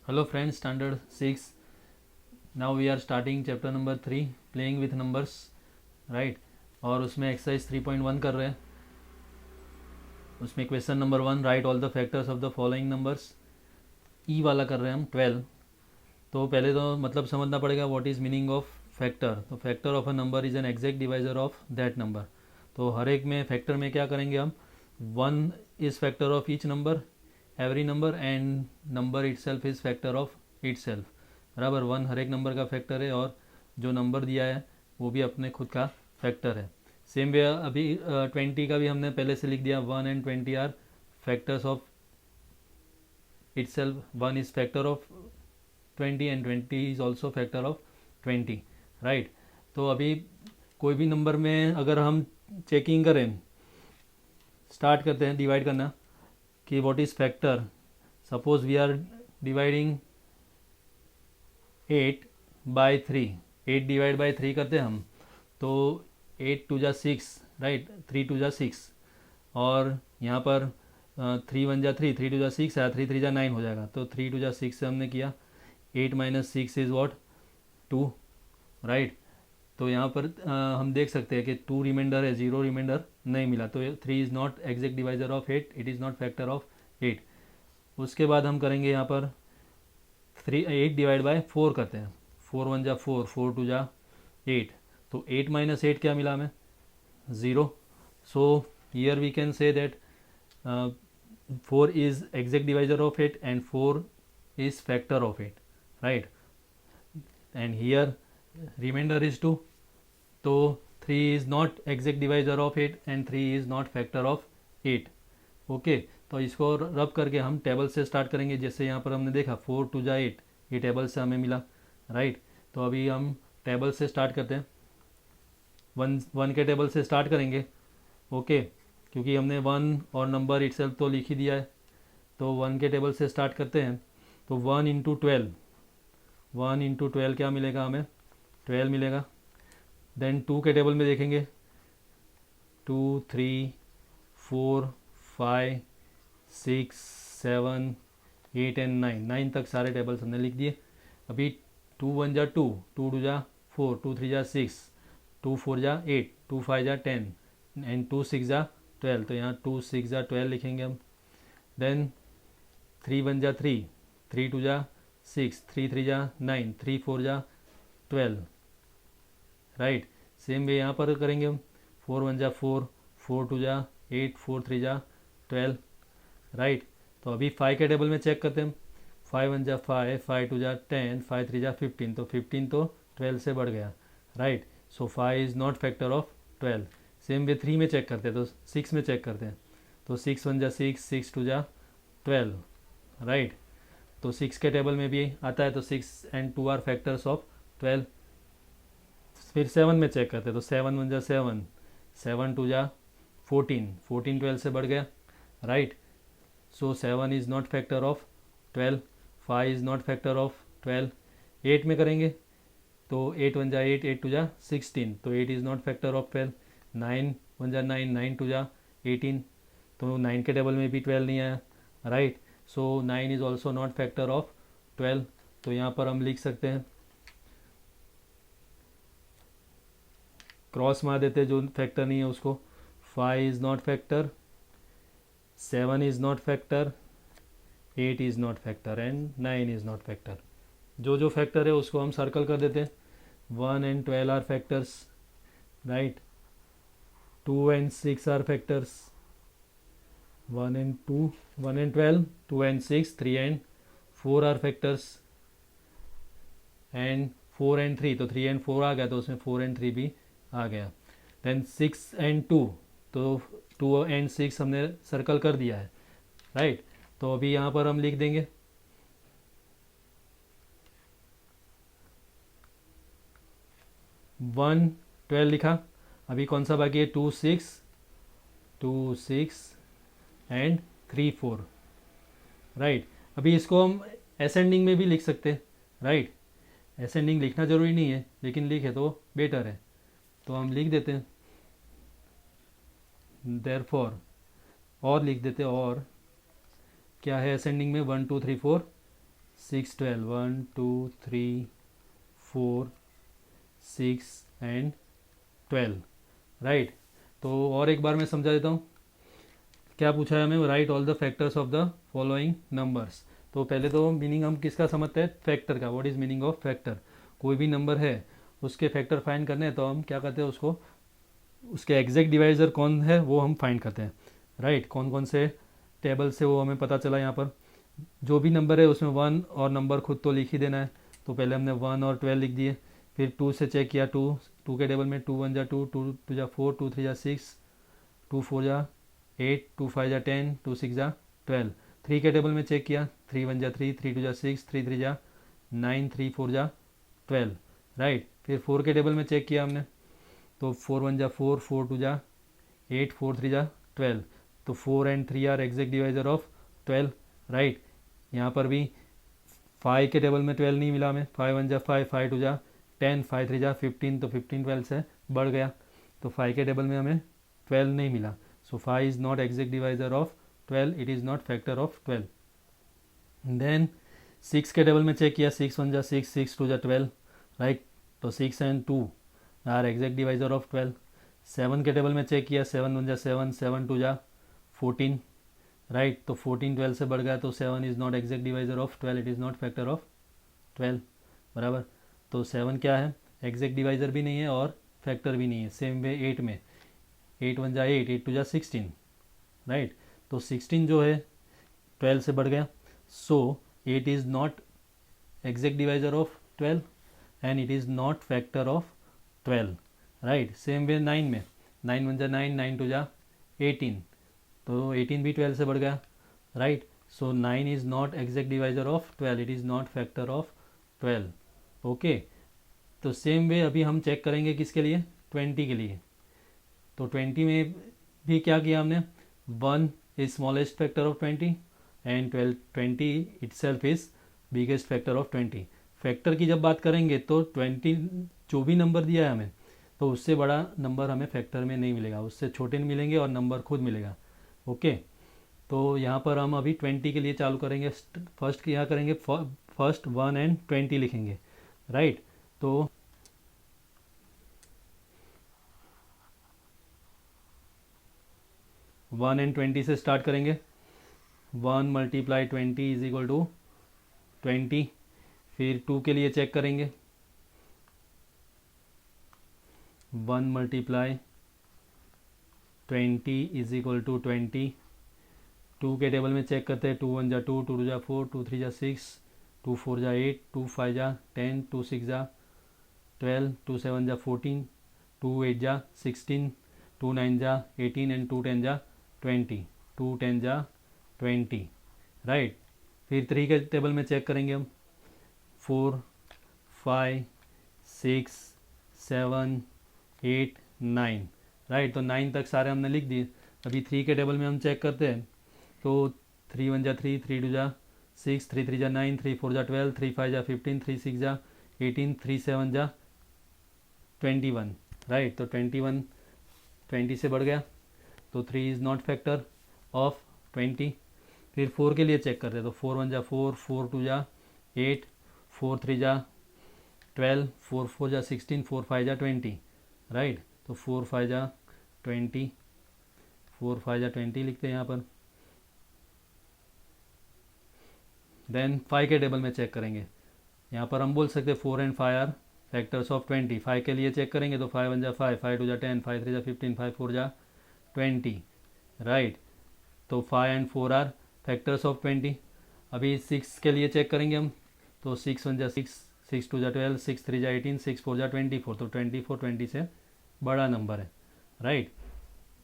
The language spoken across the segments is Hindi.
Hello friends, standard 6. Now we are starting chapter number 3, playing with numbers, right? और उसमें एक्सरसाइज 3.1 कर रहे हैं. उसमें question number 1, write all the factors of the following numbers. E वाला कर रहे हैं हम 12. तो पहले तो मतलब समझना पड़ेगा what is meaning of factor. तो factor of a number is an exact divisor of that number. तो हर एक में फैक्टर में क्या करेंगे हम, 1 is factor of each number, every number, and number it self is factor of it self. बराबर, 1 हर एक नंबर का फैक्टर है और जो नंबर दिया है वो भी अपने खुद का फैक्टर है. सेम वे अभी 20 का भी हमने पहले से लिख दिया. 1 and 20 are factors of itself. 1 is factor of 20 and 20 is also factor of 20, right. तो अभी कोई भी नंबर में अगर हम चेकिंग करें, स्टार्ट करते हैं डिवाइड करना कि what is factor. Suppose we are dividing 8 by 3. 8 divide by 3 करते हैं हम, तो 8 टू जा 6, राइट. 3 टू जा 6, और यहाँ पर 3 1 जा 3, 3 टू जा 6 है, 3 3 जा 9 हो जाएगा. तो 3 टू जा 6 से हमने किया. 8 माइनस 6 इज़ वॉट, 2, राइट. तो यहाँ पर हम देख सकते हैं कि 2 रिमाइंडर है, 0 रिमाइंडर नहीं मिला. तो 3 is not exact divisor of 8, it is not factor of 8. उसके बाद हम करेंगे यहाँ पर 8 डिवाइड बाय 4 करते हैं. 4 1 जा 4, 4 2 जा 8. तो 8 माइनस 8 क्या मिला हमें, 0. So here we can say that 4 is exact divisor of 8 and 4 is factor of 8, right. And here reminder is 2. तो 3 is not exact divisor of 8 and 3 is not factor of 8. Okay. तो इसको रब करके हम टेबल से स्टार्ट करेंगे. जैसे यहाँ पर हमने देखा 4 2 जा 8, ये टेबल से हमें मिला, राइट. तो अभी हम टेबल से स्टार्ट करते हैं. 1 के टेबल से स्टार्ट करेंगे, ओके. क्योंकि हमने 1 और नंबर इटसेल्फ तो लिख ही दिया है. तो 1 के टेबल से स्टार्ट करते हैं. तो 1 इंटू 12, 1 इंटू 12 क्या मिलेगा हमें, 12 मिलेगा. देन 2 के टेबल में देखेंगे, 2 3 4 5 6 7 8 एंड 9, 9 तक सारे टेबल्स हमने लिख दिए. अभी 2 1 जा 2, 2 2 जा 4, 2 3 जा 6, 2 4 जा 8, 2 5 जा 10 एंड 2 6 जा 12. तो यहाँ 2 6 जा 12 लिखेंगे हम. देन 3 1 जा 3, 3 2 जा 6, 3 3 जा 9, 3 4 जा 12, राइट. सेम वे यहाँ पर करेंगे हम. 4 1 जा 4, 4 2 जा 8, 4 3 जा 12, राइट. तो अभी 5 के टेबल में चेक करते हैं हम. 5 1 जा 5, 5 2 जा 10, 5 3 जा 15. तो 15 तो 12 से बढ़ गया, right. So 5 is not factor of 12. Same way 3 में चेक करते हैं, तो 6 में चेक करते हैं. तो 6 1 जा 6, 6 2 जा 12, राइट. तो 6 के टेबल में भी आता है. तो 6 एंड 2 आर फैक्टर्स ऑफ 12. फिर 7 में चेक करते हैं. तो 7 1 जा 7, 7 2 जा 14, 14 12 से बढ़ गया, right. So 7 is not factor of 12. 5 is not factor of 12. 8 में करेंगे तो 8 1 जा 8, 8 2 जा 16. तो 8 इज़ नॉट फैक्टर ऑफ 12. 9 1 जा 9, 9 2 जा 18. तो 9 के टेबल में भी 12 नहीं आया, right. So 9 is also not factor of 12. तो यहाँ पर हम लिख सकते हैं, क्रॉस मार देते हैं जो फैक्टर नहीं है उसको. 5 is not factor, 7 is not factor, 8 is not factor and 9 is not factor. जो जो फैक्टर है उसको हम सर्कल कर देते हैं. 1 and 12 are factors, right. 2 and 6 are factors. 1 and 2, 1 and 12, 2 and 6, 3 and 4 are factors. And 4 and 3, तो 3 एंड 4 आ गया, तो उसमें 4 एंड 3 भी आ गया. देन 6 एंड 2, तो 2 एंड 6 हमने सर्कल कर दिया है, राइट. तो अभी यहाँ पर हम लिख देंगे 1 12 लिखा. अभी कौन सा बाकी है, 2 6, 2 6 एंड 3 4, राइट. अभी इसको हम असेंडिंग में भी लिख सकते हैं, राइट. असेंडिंग लिखना ज़रूरी नहीं है, लेकिन लिखे तो बेटर है. तो हम लिख देते हैं देयरफॉर, और लिख देते हैं. और क्या है असेंडिंग में, 1 2 3 4 6 12, 1 2 3 4 6 एंड 12, राइट। तो और एक बार मैं समझा देता हूँ क्या पूछा है हमें, right all the factors of the following numbers. तो पहले तो मीनिंग हम किसका समझते हैं, फैक्टर का। What is meaning of factor, कोई भी नंबर है उसके फैक्टर फाइंड करने हैं तो हम क्या करते हैं, उसको उसके एग्जैक्ट डिवाइजर कौन है वो हम फाइंड करते हैं, राइट। कौन कौन से टेबल से वो हमें पता चला। यहाँ पर जो भी नंबर है उसमें 1 और नंबर खुद तो लिख ही देना है, तो पहले हमने 1 और 12 लिख दिए। फिर 2 से चेक किया, 2 के टेबल में 2 1 जा 2, 2 2 जा 4, 2 3 जा 6, 2 4 जा 8, 2 5 जा 10, 2 6 जा 12। 3 के टेबल में चेक किया, 3 1 जा 3, 3 2 जा 6, 3 3 जा 9, 3 4 जा 12, राइट। फिर 4 के टेबल में चेक किया हमने, तो 4 1 जा 4, 4 2 जा 8, 4 3 जा 12। तो 4 and 3 are exact divisor of 12, right. यहाँ पर भी 5 के टेबल में 12 नहीं मिला हमें, 5 1 जा 5, 5 2 जा 10, 5 3 जा 15, तो 15 12 से बढ़ गया, तो 5 के टेबल में हमें 12 नहीं मिला। So 5 is not exact divisor of 12, it is not factor of 12। Then 6 के टेबल में चेक किया, 6 1 जा 6, 6 2 जा 12, राइट। तो 6 and 2 are exact divisor of 12। 7 के टेबल में चेक किया, 7 1 जा 7, 7 2 जा 14, राइट। तो 14 12 से बढ़ गया, तो 7 is not exact divisor of 12, it is not factor of 12, बराबर। तो 7 क्या है, एग्जैक्ट डिवाइजर भी नहीं है और फैक्टर भी नहीं है। सेम वे 8 में 8 1 जा 8, 8 2 जा 16, राइट। तो 16 जो है 12 से बढ़ गया, सो 8 is not exact divisor of 12 and it is not factor of 12, right. Same way 9 में 9 1 जा 9, 9 2 जा 18, तो 18 भी 12 से बढ़ गया, right. So 9 is not exact divisor of 12, it is not factor of 12, okay. तो सेम वे अभी हम चेक करेंगे किसके लिए, 20 के लिए। तो 20 में भी क्या किया हमने, 1 is smallest factor of 20 and 20 itself is biggest factor of 20। Factor की जब बात करेंगे तो 20 जो भी नंबर दिया है हमें, तो उससे बड़ा नंबर हमें फैक्टर में नहीं मिलेगा, उससे छोटे नहीं मिलेंगे और नंबर खुद मिलेगा, ओके। तो यहाँ पर हम अभी 20 के लिए चालू करेंगे। फर्स्ट क्या करेंगे, फर्स्ट 1 एंड 20 लिखेंगे, राइट। तो 1 एंड 20 से स्टार्ट करेंगे। 1 मल्टीप्लाई 20 इज इक्वल टू 20। फिर 2 के लिए चेक करेंगे, 1 मल्टीप्लाई 20 इज इक्वल टू 20। 2 के टेबल में चेक करते हैं, 2 1 जा 2, 2 2 जा 4, 2 3 जा 6, 2 4 जा 8, 2 5 जा 10, 2 6 जा 12, 2 7 जा 14, 2 8 जा 16, 2 9 जा 18 एंड 2 10 जा 20, 2 10 जा 20, राइट। फिर 3 के टेबल में चेक करेंगे हम, 4 5 6 7 8 9, राइट। तो 9 तक सारे हमने लिख दिए। अभी 3 के टेबल में हम चेक करते हैं, तो 3 1 जा 3, 3 2 जा 6, 3 3 जा 9, 3 4 जा 12, 3 5 जा 15, 3 6 जा 18, 3 7 जा 21, राइट। तो 21 20 से बढ़ गया, तो 3 इज़ नॉट फैक्टर ऑफ 20। फिर 4 के लिए चेक करते हैं, तो 4 1 जा 4, 4 2 जा 8, 4 3 जा 12, 4 4 जा 16, 4 5 जा 20, राइट। तो 4 5 जा 20, 4 5 जा 20 लिखते हैं यहाँ पर। देन 5 के टेबल में चेक करेंगे, यहाँ पर हम बोल सकते हैं 4 एंड 5 आर फैक्टर्स ऑफ 20। 5 के लिए चेक करेंगे, तो 5 1 जा 5, 5 2 जा 10, 5 3 जा 15, 5 4 जा 20, राइट। तो 5 एंड 4 आर फैक्टर्स ऑफ 20। अभी 6 के लिए चेक करेंगे हम, तो 6 1 जा 6, 6 2 जा 12, 6 3 जा 18, 6 4 जा 24, तो 24 20 से बड़ा नंबर है, राइट।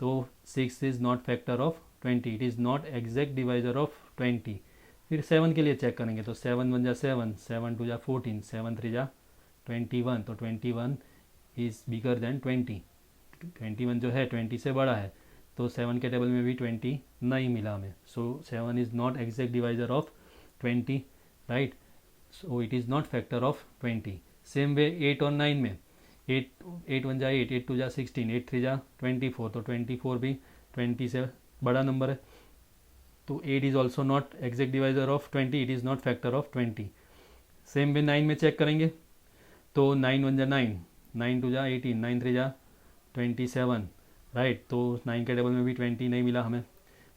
तो 6 is not factor of 20, it is not exact divisor of 20। फिर 7 के लिए चेक करेंगे, तो 7 1 जा 7, 7 2 जा 14, 7 3 जा 21, तो 21 इज़ बिगर देन 20। 21 जो है 20 से बड़ा है, तो 7 के टेबल में भी 20 नहीं मिला हमें, सो 7 is not exact divisor of 20, right. So it is not factor of 20। Same वे 8 और 9 में 8 1 जा 8, 8 2 जा 16, 8 3 जा 24, तो 24 भी 20 से बड़ा नंबर है, तो 8 is also not exact divisor of 20, it is not factor of 20। Same वे 9 में चेक करेंगे तो 9 1 जा 9, 9 2 जा 18, 9 3 जा 27, राइट। तो 9 के टेबल में भी 20 नहीं मिला हमें,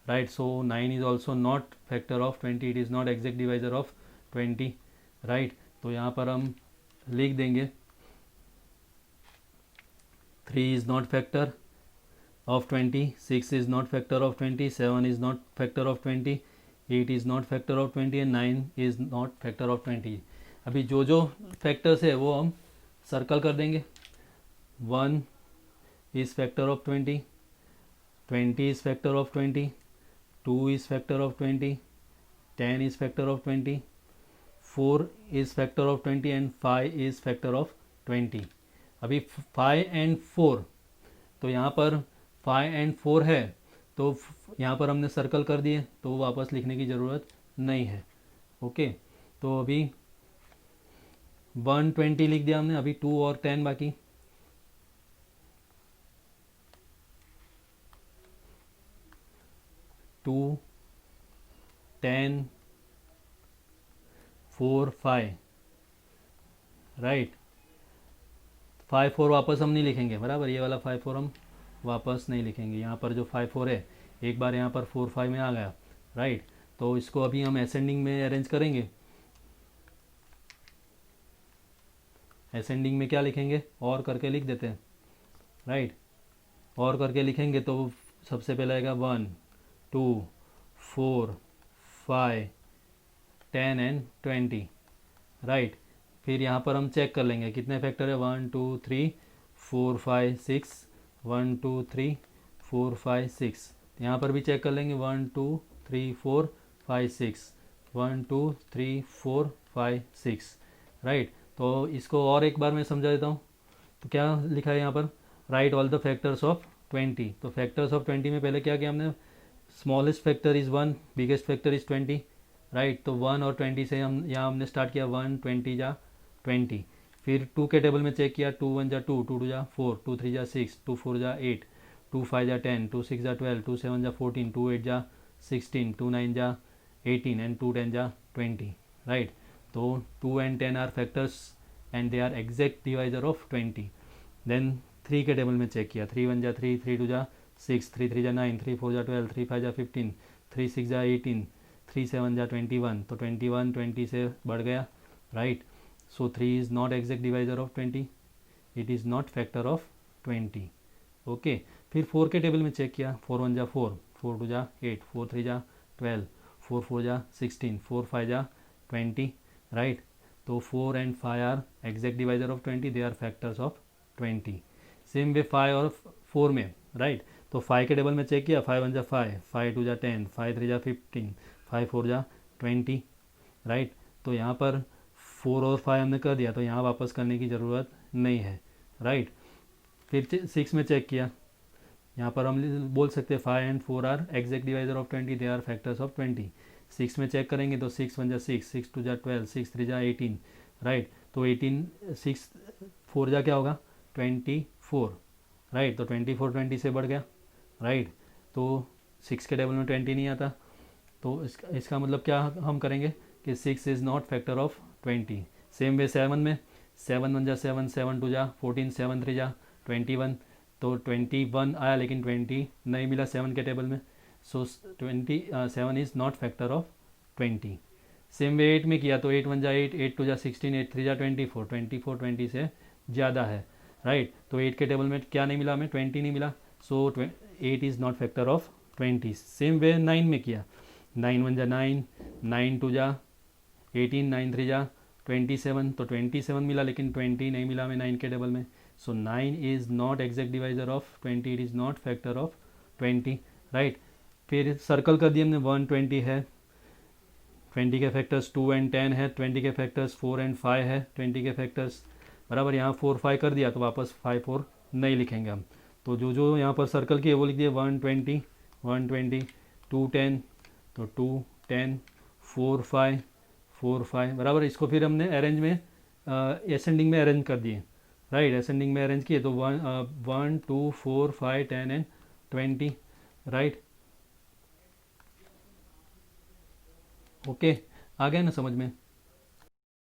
right. So 9 is also not factor of 20, it is not exact divisor of 20, right. तो यहाँ पर हम लिख देंगे 3 is not factor of 20, 6 is not factor of 20, 7 is not factor of 20, 8 is not factor of 20 and 9 is not factor of 20। अभी जो जो फैक्टर्स है वो हम सर्कल कर देंगे। 1 is factor of 20, 20 is factor of 20, 2 is factor of 20, 10 is factor of 20, 4 is factor of 20 and 5 is factor of 20। अभी 5 and 4, तो यहाँ पर 5 and 4 है तो यहाँ पर हमने सर्कल कर दिए तो वापस लिखने की ज़रूरत नहीं है, ओके। तो अभी 120 लिख दिया हमने, अभी 2 और 10 बाकी। 2 10 4 5, राइट। 5 4 वापस हम नहीं लिखेंगे, बराबर, ये वाला 5 4 हम वापस नहीं लिखेंगे। यहाँ पर जो 5 4 है एक बार यहाँ पर 4 5 में आ गया, राइट। तो इसको अभी हम असेंडिंग में अरेंज करेंगे। असेंडिंग में क्या लिखेंगे, और करके लिख देते हैं, राइट। और करके लिखेंगे तो सबसे पहले आएगा 1 2 4 5 10 एंड 20, राइट। फिर यहाँ पर हम चेक कर लेंगे कितने फैक्टर है, 1 2 3 4 5 6, 1 2 3 4 5 6। यहाँ पर भी चेक कर लेंगे 1 2 3 4 5 6, 1 2 3 4 5 6, राइट। तो इसको और एक बार मैं समझा देता हूँ। तो क्या लिखा है यहाँ पर, right all the factors of 20। तो फैक्टर्स ऑफ 20 में पहले क्या किया हमने, smallest factor is 1, biggest factor is 20, right. तो 1 और 20 से हम यहाँ हमने स्टार्ट किया, 1 20 जा 20। फिर 2 के टेबल में चेक किया, 2 1 जा 2, 2 2 जा 4, 2 3 जा 6, 2 4 जा 8, 2 5 जा 10, 2 6 जा 12, 2 7 जा 14, 2 8 जा 16, 2 9 जा 18 एंड 2 10 जा 20, राइट। तो 2 and 10 are factors and they are exact divisor of 20। Then 3 के टेबल में चेक किया, 3 1 जा 3, 3 2 जा 6, 3 3 जा 9, 3 4 जा 12, 3 5 जा 15, 3 6 जा 18, 3 7 जा 21। तो 21 20 से बढ़ गया, right. So 3 is not exact divisor of 20, it is not factor of 20, okay। फिर 4 के टेबल में चेक किया, 4 1 जा 4, 4 2 जा 8, 4 3 जा 12, 4 4 जा 16, 4 5 जा 20, राइट। तो 4 and 5 are exact divisor of 20, they are factors of 20। Same way 5 और 4 में, राइट। तो 5 के टेबल में चेक किया, 5 1 जा 5, 5 2 जा 10, 5 3 जा 15, 5 4 जा 20, राइट। तो यहाँ पर 4 और 5 हमने कर दिया तो यहाँ वापस करने की ज़रूरत नहीं है, राइट। फिर 6 में चेक किया, यहाँ पर हम बोल सकते हैं 5 and 4 are exact divisor of 20, they are factors of 20। 6 में चेक करेंगे तो 6 1 जा 6, 6 2 जा 12, 6 3 जा 18, राइट। तो 18 6 4 जा क्या होगा, 24, राइट। तो 24 20 से बढ़ गया, राइट। तो 6 के टेबल में 20 नहीं आता, तो इसका मतलब क्या हम करेंगे कि 6 is not factor of 20। Same वे 7 में, 7 1 जा 7, 7 2 जा 14, 7 3 जा 21। तो 21 आया लेकिन 20 नहीं मिला 7 के टेबल में, सो 7 is not factor of 20। Same वे 8 में किया तो 8 1 जा 8, 8 2 जा 16, 8 3 जा 24, 24 20 से ज़्यादा है, राइट। तो 8 के टेबल में क्या नहीं मिला हमें, 20 नहीं मिला, सो 8 is not factor of 20। Same वे 9 में किया, 9 1 जा 9, 9 2 जा 18, 9 3 जा 27। तो 27 मिला लेकिन 20 नहीं मिला हमें 9 के टेबल में, सो 9 is not exact divisor of 20, it is not factor of 20, right. फिर सर्कल कर दिया हमने, 120 है, 20 के फैक्टर्स 2 and 10 है, 20 के फैक्टर्स 4 and 5 है, 20 के फैक्टर्स, बराबर। यहाँ 4 5 कर दिया तो वापस 5 4 नहीं लिखेंगे हम। तो जो जो यहाँ पर सर्कल किए वो लिख दिए, 120 120, 2 10, तो 2 10, 4 5 4 5, बराबर। इसको फिर हमने अरेंज में असेंडिंग में अरेंज कर दिए, राइट। असेंडिंग में अरेंज किए तो 1 2 4 5 10 एंड 20, राइट। ओके, आ गया ना समझ में।